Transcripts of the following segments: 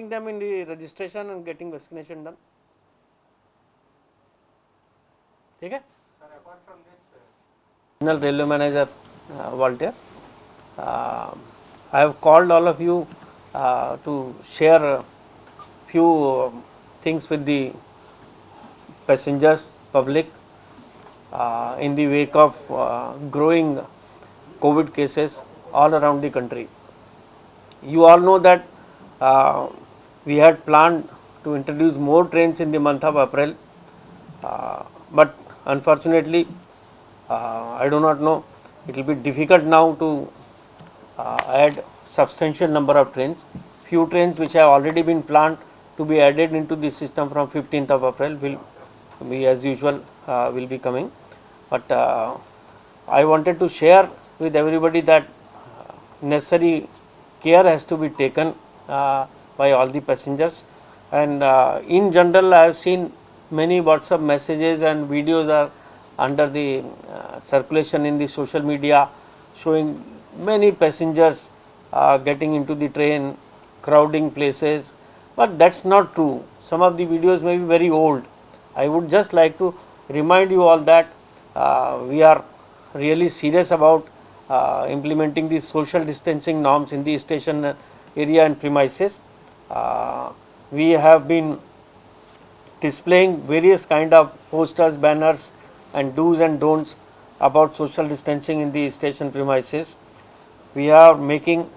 helping them in the registration and getting vaccination done. ठीक है? Regional Railway Manager Walter, I have called all of you to share a few things with the passengers, public, in the wake of growing COVID cases all around the country. You all know that we had planned to introduce more trains in the month of April, but unfortunately, I do not know, it will be difficult now to add substantial number of trains. Few trains which have already been planned to be added into the system from 15th of April will be as usual will be coming. But I wanted to share with everybody that necessary care has to be taken by all the passengers, and in general I have seen many WhatsApp messages and videos are under the circulation in the social media showing many passengers getting into the train, crowding places, but that's not true. Some of the videos may be very old. I would just like to remind you all that we are really serious about implementing the social distancing norms in the station area and premises. We have been displaying various kind of posters, banners and do's and don'ts about social distancing in the station premises. We are making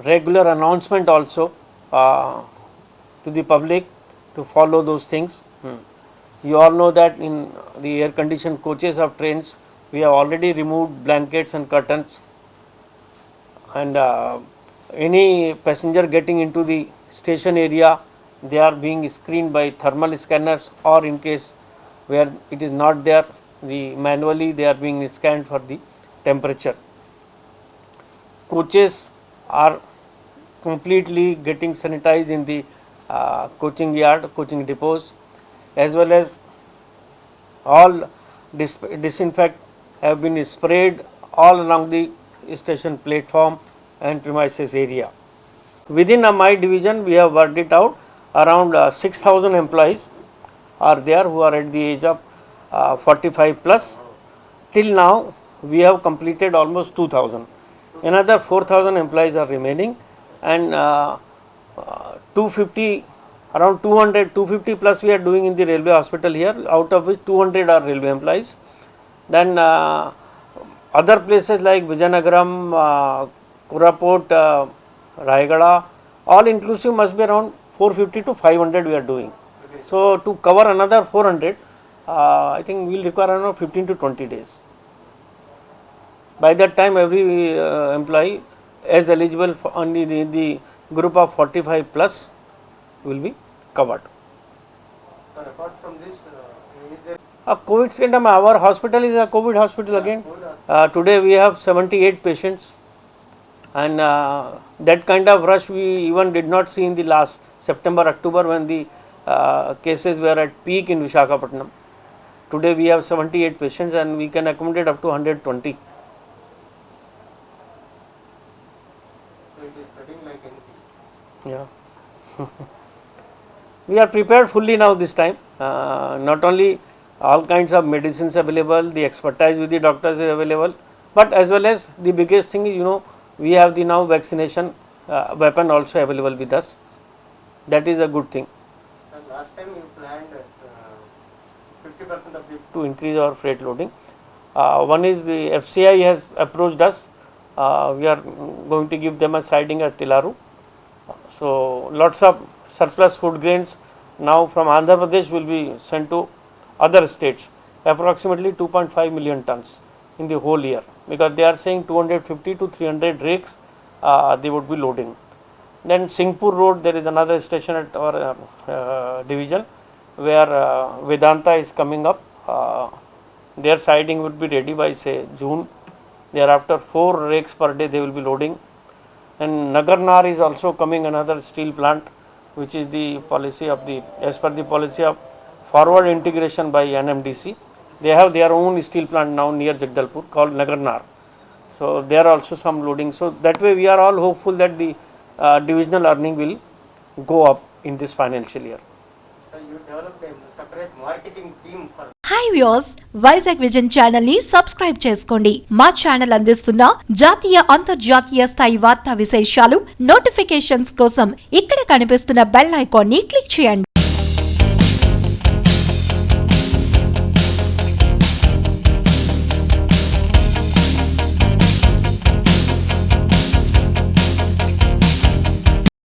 regular announcement also to the public to follow those things. You all know that in the air conditioned coaches of trains we have already removed blankets and curtains, and any passenger getting into the station area, they are being screened by thermal scanners, or in case where it is not there, manually they are being scanned for the temperature. Coaches are completely getting sanitized in the coaching yard, coaching depots, as well as all disinfect have been sprayed all along the station platform and premises area. Within my division, we have worked it out. Around 6,000 employees are there who are at the age of 45 plus. Till now, we have completed almost 2,000. Another 4,000 employees are remaining, and 250, around 200, 250 plus we are doing in the railway hospital here, out of which 200 are railway employees. Then other places like Vijayanagaram, Koraput, Raigada, all inclusive must be around 450 to 500 we are doing. So to cover another 400, I think we will require around 15 to 20 days. By that time, every employee is eligible for only the group of 45 plus will be covered. Sir, apart from this, is there COVID center, our hospital is a COVID hospital again. Today we have 78 patients, and that kind of rush we even did not see in the last September, October, when the cases were at peak in Visakhapatnam. Today we have 78 patients and we can accommodate up to 120. so it is spreading like anything? Yeah. We are prepared fully now this time. Not only all kinds of medicines available, the expertise with the doctors is available, but as well as the biggest thing is, we have the now vaccination weapon also available with us. That is a good thing. Sir, last time you planned 50% of the To increase our freight loading. One is the FCI has approached us. We are going to give them a siding at Tilaru. So lots of surplus food grains now from Andhra Pradesh will be sent to other states, approximately 2.5 million tons in the whole year, because they are saying 250 to 300 rakes they would be loading. Then Singhpur Road, there is another station at our division where Vedanta is coming up. Their siding would be ready by say June. Thereafter 4 rakes per day they will be loading. And Nagarnar is also coming, another steel plant, which is the policy of as per the policy of forward integration by NMDC. They have their own steel plant now near Jagdalpur called Nagarnar. So there are also some loading. So that way we are all hopeful that the divisional earning will go up in this financial year. So you developed a separate marketing team for. Hi viewers, Vizag vision channel ని subscribe చేసుకోండి. మా channel అందిస్తున్న జాతీయ అంతర్జాతీయ స్థాయి వార్తా విశేషాలు notifications కోసం ఇక్కడ కనిపిస్తున్న బెల్ ఐకాన్ ని క్లిక్ చేయండి.